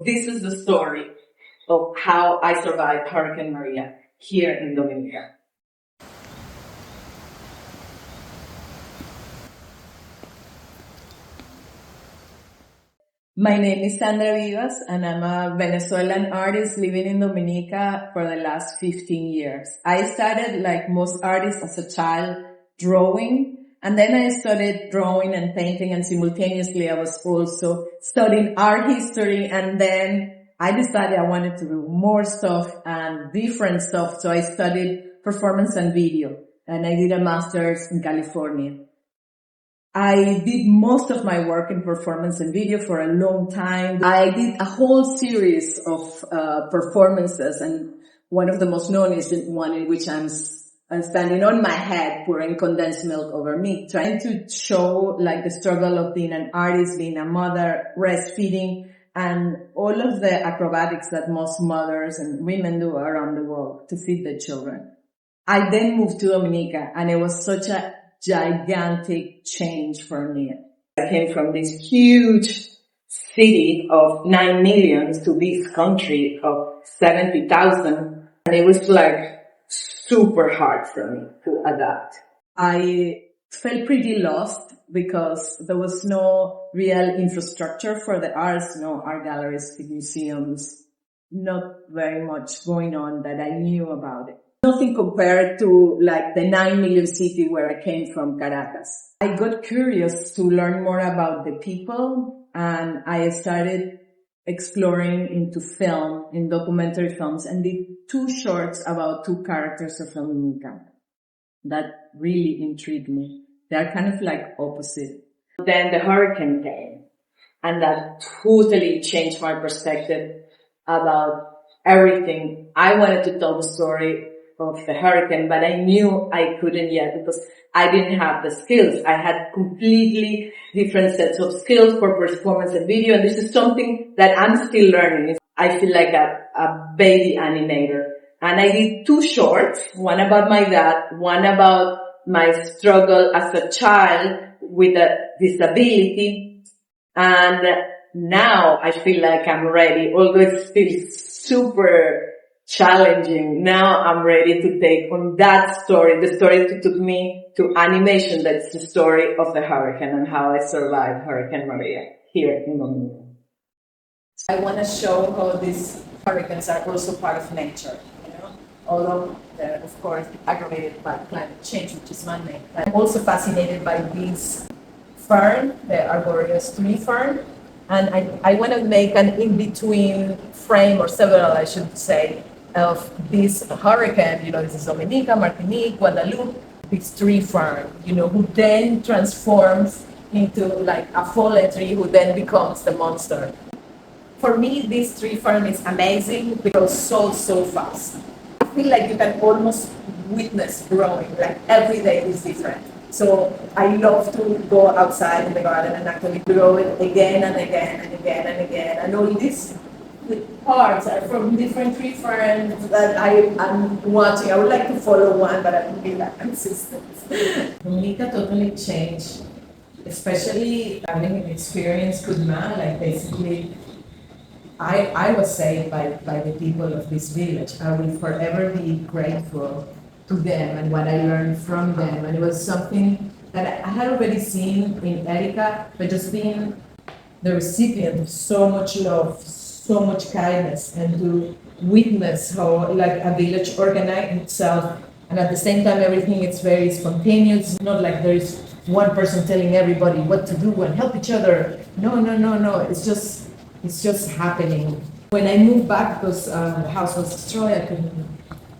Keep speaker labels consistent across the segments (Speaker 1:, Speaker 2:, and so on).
Speaker 1: This is the story of how I survived Hurricane Maria here in Dominica. My name is Sandra Vivas, and I'm a Venezuelan artist living in Dominica for the last 15 years. I started, like most artists, as a child, drawing, and then I started drawing and painting, and simultaneously I was also studying art history, and then I decided I wanted to do more stuff and different stuff, so I studied performance and video, and I did a master's in California. I did most of my work in performance and video for a long time. I did a whole series of performances, and one of the most known is one in which I'm standing on my head pouring condensed milk over me, trying to show like the struggle of being an artist, being a mother, breastfeeding, and all of the acrobatics that most mothers and women do around the world to feed their children. I then moved to Dominica, and it was such a gigantic change for me. I came from this huge city of 9 million to this country of 70,000, and it was like super hard for me to adapt. I felt pretty lost because there was no real infrastructure for the arts, no art galleries, museums, not very much going on that I knew about it. Nothing compared to like the 9 million city where I came from, Caracas. I got curious to learn more about the people, and I started exploring into film, in documentary films, and did 2 shorts about 2 characters of Dominica that really intrigued me. They're kind of like opposite. Then the hurricane came, and that totally changed my perspective about everything. I wanted to tell the story of the hurricane, but I knew I couldn't yet because I didn't have the skills. I had completely different sets of skills for performance and video, and this is something that I'm still learning. I feel like a baby animator. And I did 2 shorts, one about my dad, one about my struggle as a child with a disability, and now I feel like I'm ready, although it's still super challenging. Now I'm ready to take on that story, the story that took me to animation. That's the story of the hurricane and how I survived Hurricane Maria here in Dominica. I want to show how these hurricanes are also part of nature, although they're of course aggravated by climate change, which is man-made. I'm also fascinated by this fern, the arboreous tree fern, and I want to make an in-between frame, or several I should say, of this hurricane, this is Dominica, Martinique, Guadeloupe, this tree fern, who then transforms into like a fallen tree who then becomes the monster. For me, this tree fern is amazing because so fast. I feel like you can almost witness growing, like every day is different. So I love to go outside in the garden and actually grow it again and again and again and again. And all these parts are from different tree ferns that I'm watching. I would like to follow one, but I don't be that consistent. Dominica totally changed, especially having experienced Koudman. Like basically, I was saved by the people of this village. I will forever be grateful to them and what I learned from them. And it was something that I had already seen in Erika, but just being the recipient of so much love, so much kindness, and to witness how like a village organized itself, and at the same time everything is very spontaneous. It's not like there is one person telling everybody what to do and help each other. No. It's just happening. When I moved back, because the house was destroyed, I couldn't,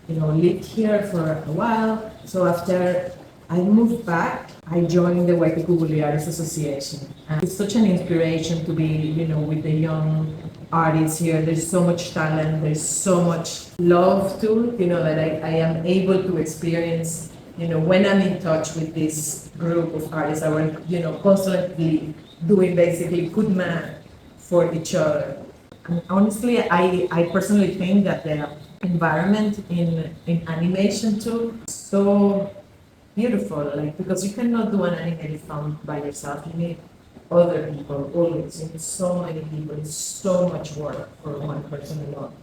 Speaker 1: live here for a while. So after I moved back, I joined the Waikiki Artists Association. And it's such an inspiration to be, with the young artists here. There's so much talent, there's so much love too, that I am able to experience, when I'm in touch with this group of artists. I were, constantly doing basically Koudman for each other. And honestly, I personally think that the environment in animation too, so beautiful, because you cannot do an animated film by yourself. You need
Speaker 2: other people always. It's so many people, it's so much work for one person alone.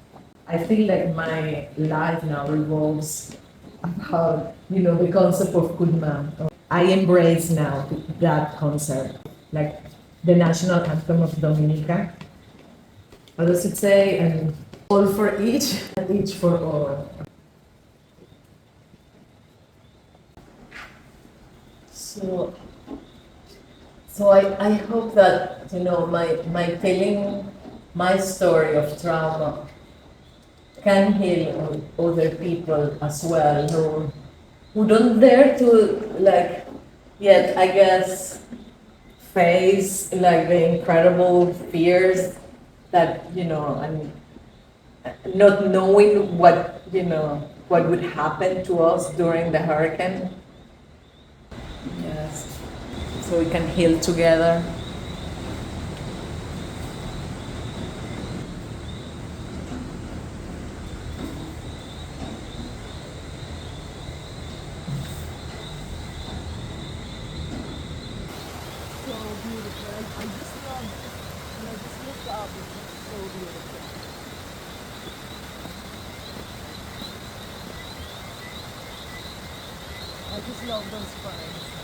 Speaker 2: I feel like my life now revolves about, the concept of Koudman. I embrace now that concept, like the national anthem of Dominica. What does it say? And all for each, and each for all. So, I hope that, my telling my story of trauma can heal other people as well who don't dare to, like, yet, I guess, face like the incredible fears that, and not knowing what would happen to us during the hurricane. Yes. So we can heal together. So beautiful. I just love, and I just looked up, it's so beautiful. I just love those ferns.